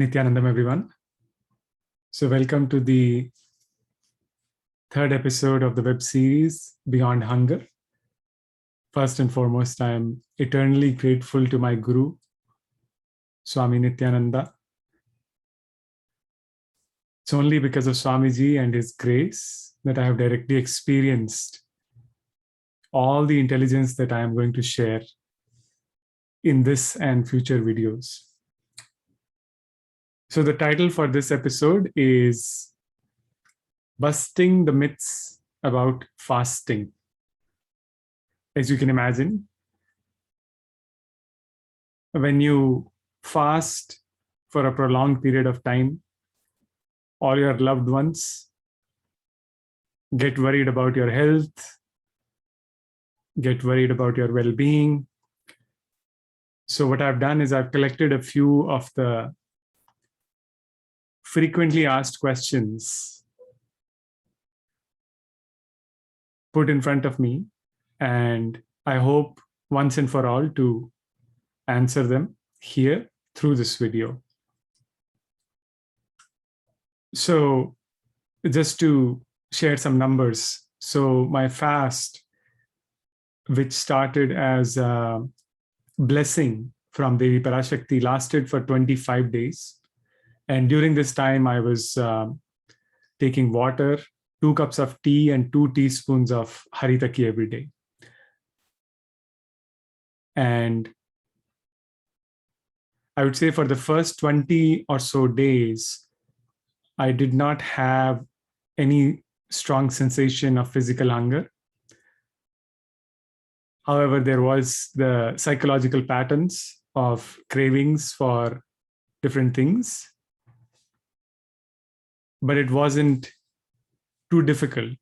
Nithyananda, everyone. So welcome to the third episode of the web series, Beyond Hunger. First and foremost, I am eternally grateful to my Guru, Swami Nithyananda. It's only because of Swamiji and his grace that I have directly experienced all the intelligence that I am going to share in this and future videos. So the title for this episode is Busting the Myths About Fasting. As you can imagine, when you fast for a prolonged period of time, all your loved ones get worried about your health, get worried about your well-being. So what I've done is I've collected a few of the frequently asked questions put in front of me, and I hope once and for all to answer them here through this video. So just to share some numbers. So my fast, which started as a blessing from Devi Parashakti, lasted for 25 days. And during this time, I was taking water, 2 cups of tea, and 2 teaspoons of haritaki every day. And I would say for the first 20 or so days, I did not have any strong sensation of physical hunger. However, there was the psychological patterns of cravings for different things, but it wasn't too difficult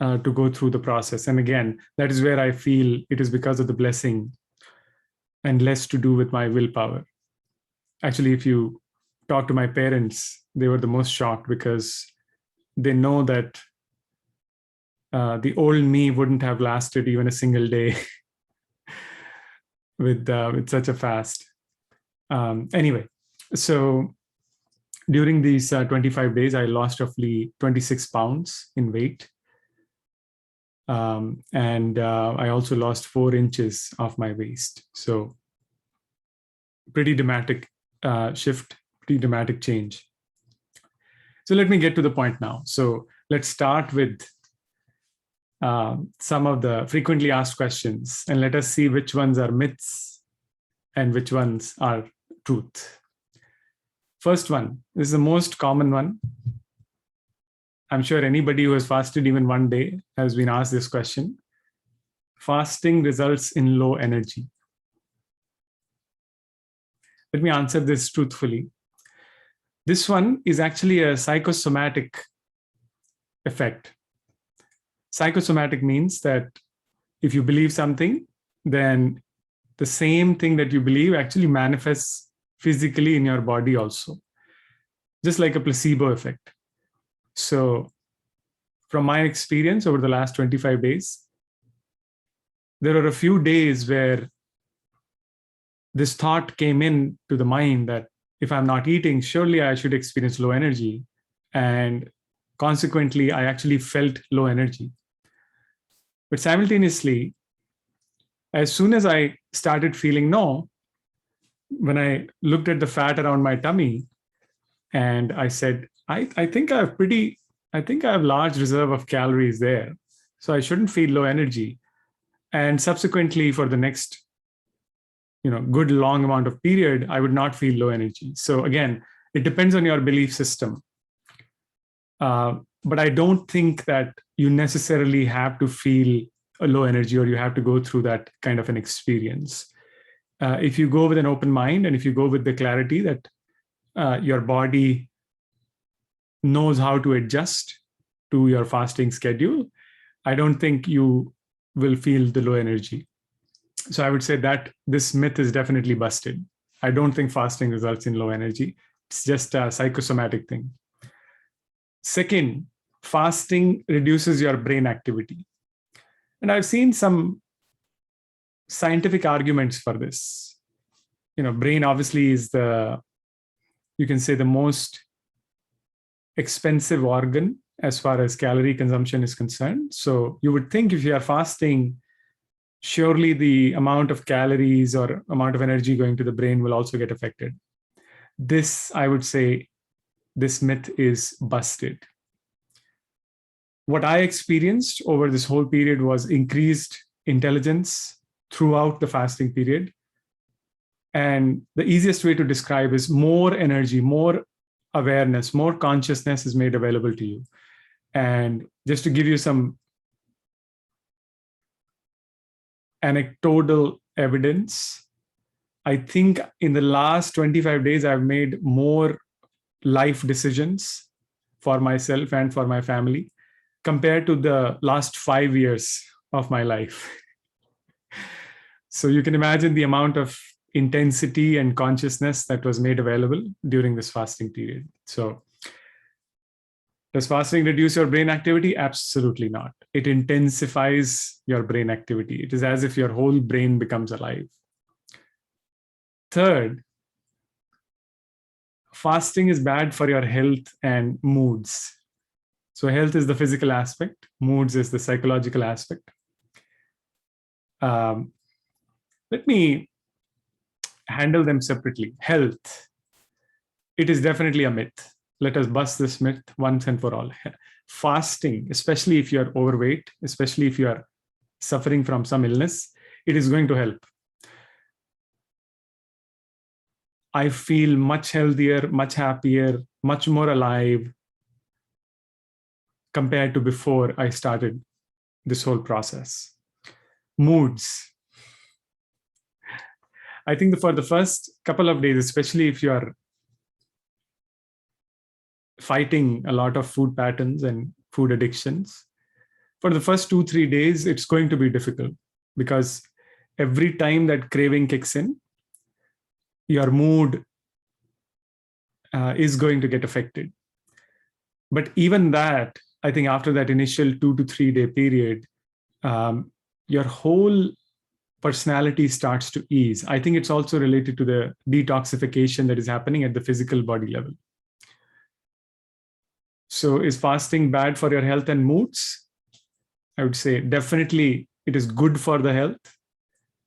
to go through the process. And again, that is where I feel it is because of the blessing and less to do with my willpower. Actually, if you talk to my parents, they were the most shocked because they know that the old me wouldn't have lasted even a single day with such a fast. Anyway, so during these 25 days, I lost roughly 26 pounds in weight. And I also lost 4 inches of my waist. So pretty dramatic shift, pretty dramatic change. So let me get to the point now. So let's start with some of the frequently asked questions, and let us see which ones are myths and which ones are truth. First one, this is the most common one. I'm sure anybody who has fasted even one day has been asked this question. Fasting results in low energy. Let me answer this truthfully. This one is actually a psychosomatic effect. Psychosomatic means that if you believe something, then the same thing that you believe actually manifests physically in your body also, just like a placebo effect. So from my experience over the last 25 days, there are a few days where this thought came in to the mind that if I'm not eating, surely I should experience low energy. And consequently, I actually felt low energy. But simultaneously, as soon as I started feeling no, when I looked at the fat around my tummy and I said, I think I have large reserve of calories there, so I shouldn't feel low energy. And subsequently, for the next good long amount of period, I would not feel low energy. So again, it depends on your belief system. But I don't think that you necessarily have to feel a low energy or you have to go through that kind of an experience. If you go with an open mind and if you go with the clarity that your body knows how to adjust to your fasting schedule, I don't think you will feel the low energy. So I would say that this myth is definitely busted. I don't think fasting results in low energy. It's just a psychosomatic thing. Second, fasting reduces your brain activity. And I've seen some scientific arguments for this. Brain obviously is the you can say, the most expensive organ as far as calorie consumption is concerned. So you would think if you are fasting, surely the amount of calories or amount of energy going to the brain will also get affected. This, I would say, this myth is busted. What I experienced over this whole period was increased intelligence throughout the fasting period. And the easiest way to describe is more energy, more awareness, more consciousness is made available to you. And just to give you some anecdotal evidence, I think in the last 25 days, I've made more life decisions for myself and for my family compared to the last 5 years of my life. So you can imagine the amount of intensity and consciousness that was made available during this fasting period. So does fasting reduce your brain activity? Absolutely not. It intensifies your brain activity. It is as if your whole brain becomes alive. Third, fasting is bad for your health and moods. So health is the physical aspect, moods is the psychological aspect. Let me handle them separately. Health, it is definitely a myth. Let us bust this myth once and for all. Fasting, especially if you are overweight, especially if you are suffering from some illness, it is going to help. I feel much healthier, much happier, much more alive compared to before I started this whole process. Moods. I think for the first couple of days, especially if you are fighting a lot of food patterns and food addictions, for the first 2-3 days, it's going to be difficult because every time that craving kicks in, your mood is going to get affected. But even that, I think after that initial 2 to 3 day period, your whole personality starts to ease. I think it's also related to the detoxification that is happening at the physical body level. So is fasting bad for your health and moods? I would say definitely it is good for the health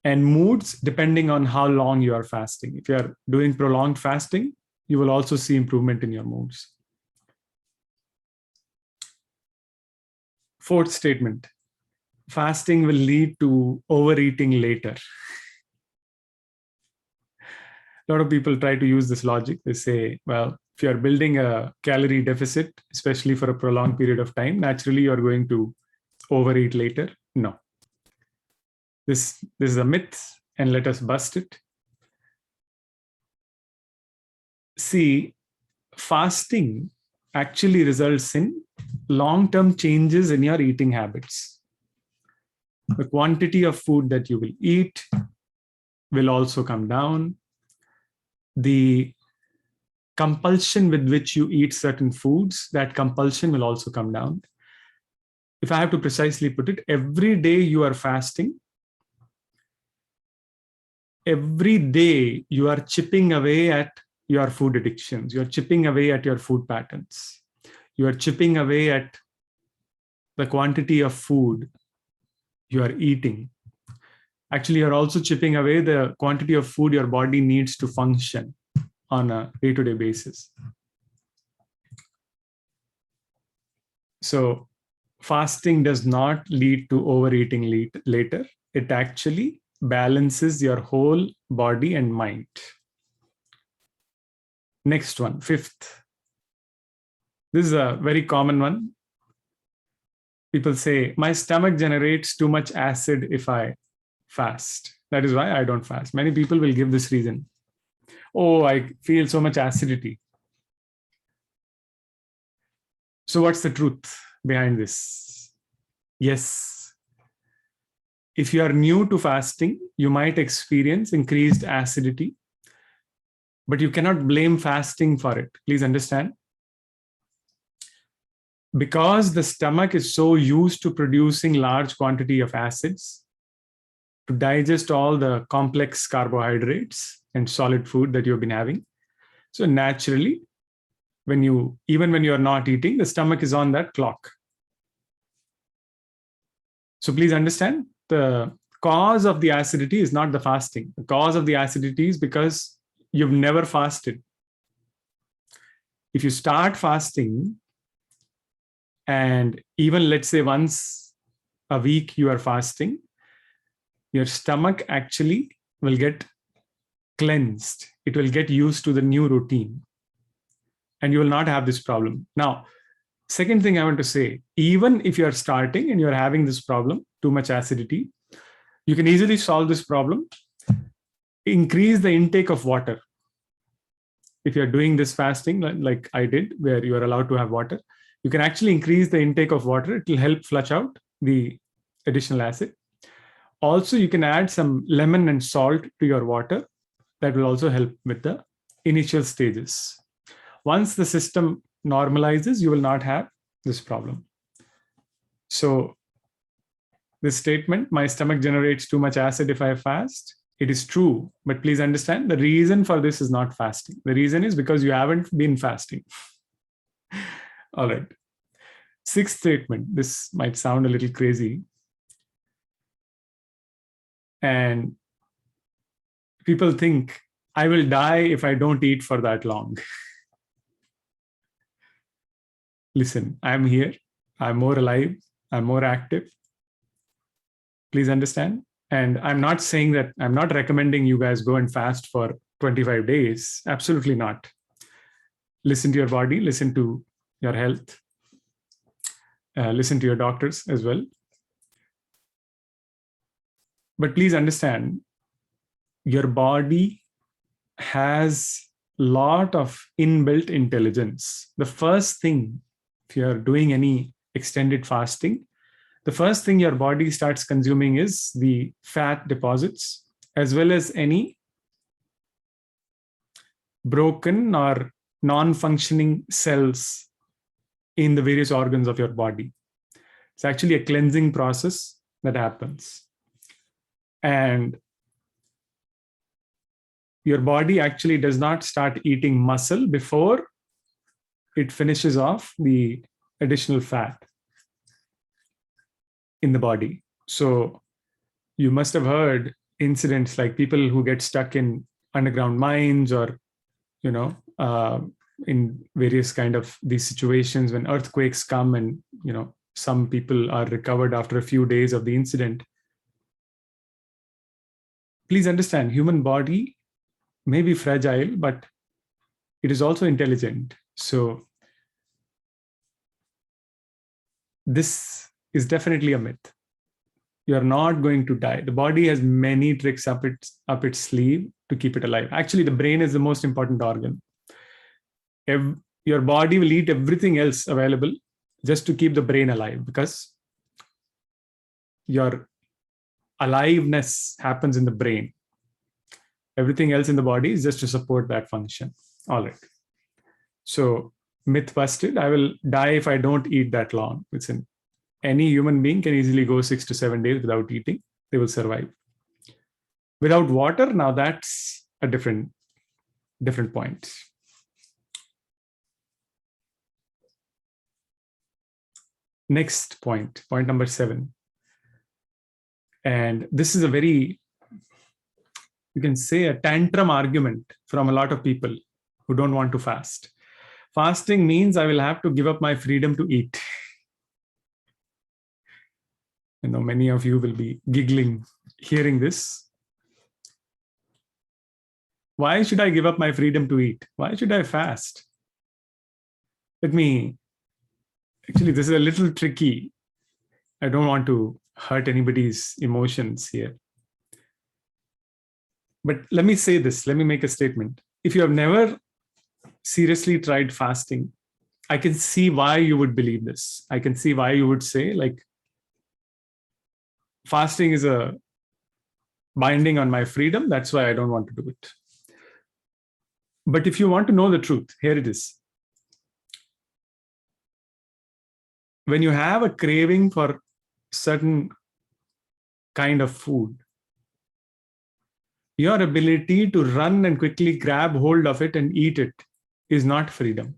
and moods, depending on how long you are fasting. If you are doing prolonged fasting, you will also see improvement in your moods. Fourth statement, fasting will lead to overeating later. A lot of people try to use this logic. They say, well, if you're building a calorie deficit, especially for a prolonged period of time, naturally you're going to overeat later. No. This is a myth, and let us bust it. See, fasting actually results in long-term changes in your eating habits. The quantity of food that you will eat will also come down. The compulsion with which you eat certain foods, that compulsion will also come down. If I have to precisely put it, every day you are fasting, every day you are chipping away at your food addictions. You're chipping away at your food patterns. You are chipping away at the quantity of food you are eating. Actually, you're also chipping away the quantity of food your body needs to function on a day-to-day basis. So fasting does not lead to overeating later. It actually balances your whole body and mind. Next one, fifth. This is a very common one. People say, my stomach generates too much acid if I fast. That is why I don't fast. Many people will give this reason. Oh, I feel so much acidity. So what's the truth behind this? Yes. If you are new to fasting, you might experience increased acidity, but you cannot blame fasting for it. Please understand. Because the stomach is so used to producing large quantity of acids to digest all the complex carbohydrates and solid food that you've been having, So naturally, even when you are not eating, the stomach is on that clock. So please understand, the cause of the acidity is not the fasting. The cause of the acidity is because you've never fasted. If you start fasting, and even let's say once a week you are fasting, your stomach actually will get cleansed. It will get used to the new routine, and you will not have this problem. Now, second thing I want to say, even if you're starting and you're having this problem, too much acidity, you can easily solve this problem. Increase the intake of water. If you're doing this fasting, like I did, where you are allowed to have water, you can actually increase the intake of water. It will help flush out the additional acid. Also, you can add some lemon and salt to your water. That will also help with the initial stages. Once the system normalizes, you will not have this problem. So this statement, my stomach generates too much acid if I fast, it is true, but please understand the reason for this is not fasting. The reason is because you haven't been fasting. All right. Sixth statement, this might sound a little crazy. And people think, I will die if I don't eat for that long. Listen, I'm here. I'm more alive. I'm more active. Please understand. And I'm not saying that, I'm not recommending you guys go and fast for 25 days. Absolutely not. Listen to your body, listen to your health, listen to your doctors as well. But please understand, your body has a lot of inbuilt intelligence. The first thing, if you're doing any extended fasting, the first thing your body starts consuming is the fat deposits, as well as any broken or non-functioning cells in the various organs of your body. It's actually a cleansing process that happens. And your body actually does not start eating muscle before it finishes off the additional fat in the body. So you must have heard incidents like people who get stuck in underground mines, or in various kind of these situations when earthquakes come, and some people are recovered after a few days of the incident. Please understand, human body may be fragile, but it is also intelligent. So this is definitely a myth. You are not going to die. The body has many tricks up its sleeve to keep it alive. Actually, the brain is the most important organ. Your body will eat everything else available just to keep the brain alive, because your aliveness happens in the brain. Everything else in the body is just to support that function. All right. So myth busted. I will die if I don't eat that long. Any human being can easily go 6 to 7 days without eating. They will survive. Without water, now that's a different point. Next point number 7. And this is a very, you can say, a tantrum argument from a lot of people who don't want to fast. Fasting means I will have to give up my freedom to eat. Many of you will be giggling hearing this. Why should I give up my freedom to eat? Why should I fast? Actually, this is a little tricky. I don't want to hurt anybody's emotions here. But let me say this, let me make a statement. If you have never seriously tried fasting, I can see why you would believe this. I can see why you would say, like, fasting is a binding on my freedom. That's why I don't want to do it. But if you want to know the truth, here it is. When you have a craving for certain kind of food, Your ability to run and quickly grab hold of it and eat it is not freedom.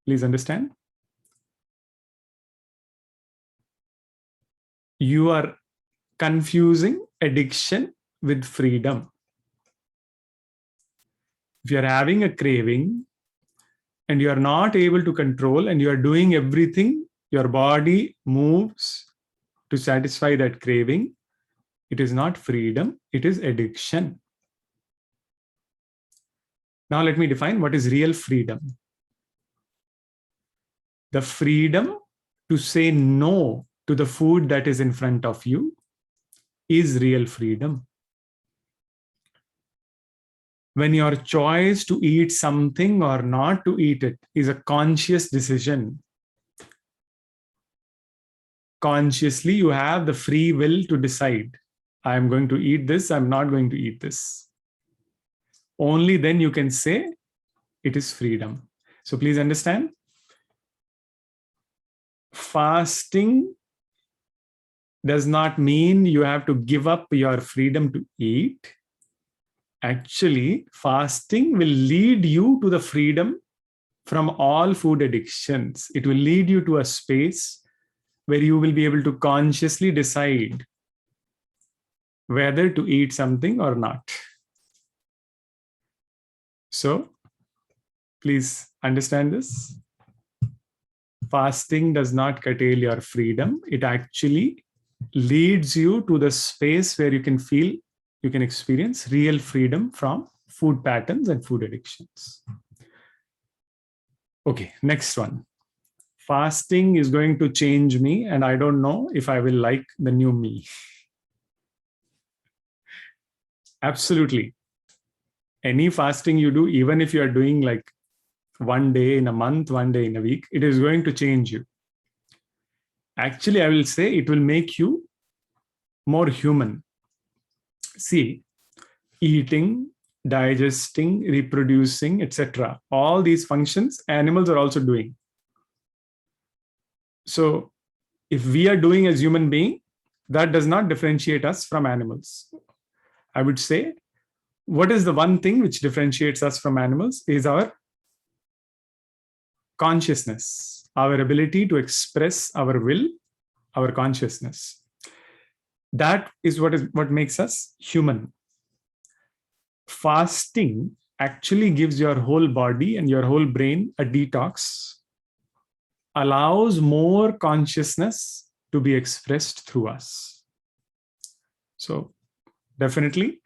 Please understand. You are confusing addiction with freedom. If you're having a craving and you are not able to control and you are doing everything, your body moves to satisfy that craving, it is not freedom, it is addiction. Now let me define what is real freedom. The freedom to say no to the food that is in front of you is real freedom. When your choice to eat something or not to eat it is a conscious decision, consciously you have the free will to decide, I'm going to eat this, I'm not going to eat this. Only then you can say it is freedom. So please understand, fasting does not mean you have to give up your freedom to eat. Actually, fasting will lead you to the freedom from all food addictions. It will lead you to a space where you will be able to consciously decide whether to eat something or not. So, please understand this. Fasting does not curtail your freedom. It actually leads you to the space where you can feel, you can experience real freedom from food patterns and food addictions. Okay, next one. Fasting is going to change me, and I don't know if I will like the new me. Absolutely. Any fasting you do, even if you are doing like one day in a month, one day in a week, it is going to change you. Actually, I will say it will make you more human. See, eating, digesting, reproducing, etc. All these functions, animals are also doing. So if we are doing as human being, that does not differentiate us from animals. I would say, what is the one thing which differentiates us from animals is our consciousness, our ability to express our will, our consciousness. That is what makes us human. Fasting actually gives your whole body and your whole brain a detox, allows more consciousness to be expressed through us. So definitely,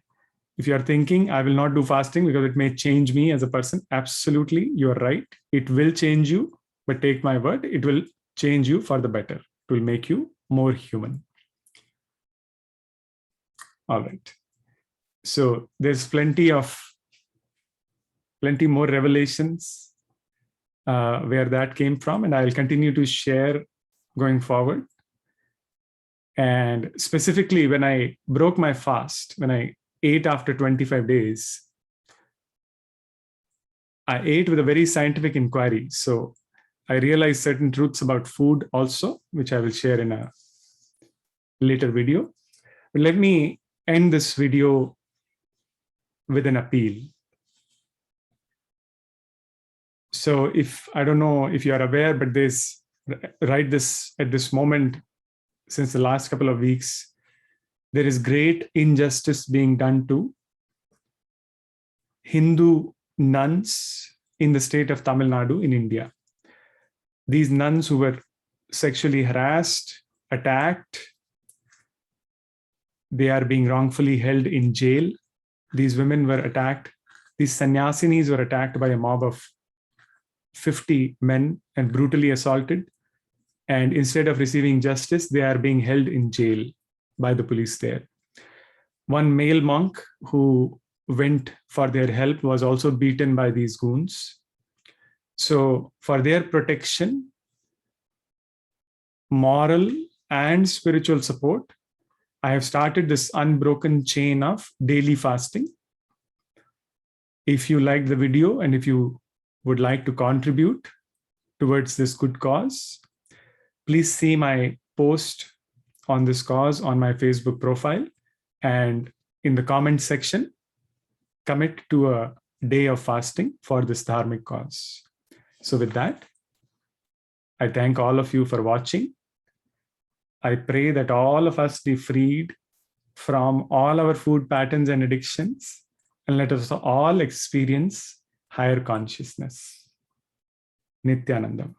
if you are thinking, I will not do fasting because it may change me as a person, absolutely, you're right. It will change you, but take my word, it will change you for the better. It will make you more human. All right. So there's plenty more revelations where that came from, and I'll continue to share going forward. And specifically, when I broke my fast, when I ate after 25 days, I ate with a very scientific inquiry. So I realized certain truths about food also, which I will share in a later video. But let me end this video with an appeal. So I don't know if you are aware, but right this at this moment, since the last couple of weeks, there is great injustice being done to Hindu nuns in the state of Tamil Nadu in India. These nuns who were sexually harassed, attacked, they are being wrongfully held in jail. These women were attacked. These sannyasinis were attacked by a mob of 50 men and brutally assaulted. And instead of receiving justice, they are being held in jail by the police there. One male monk who went for their help was also beaten by these goons. So for their protection, moral and spiritual support, I have started this unbroken chain of daily fasting. If you like the video and if you would like to contribute towards this good cause, please see my post on this cause on my Facebook profile. And in the comment section, commit to a day of fasting for this dharmic cause. So with that, I thank all of you for watching. I pray that all of us be freed from all our food patterns and addictions, and let us all experience higher consciousness. Nithyananda.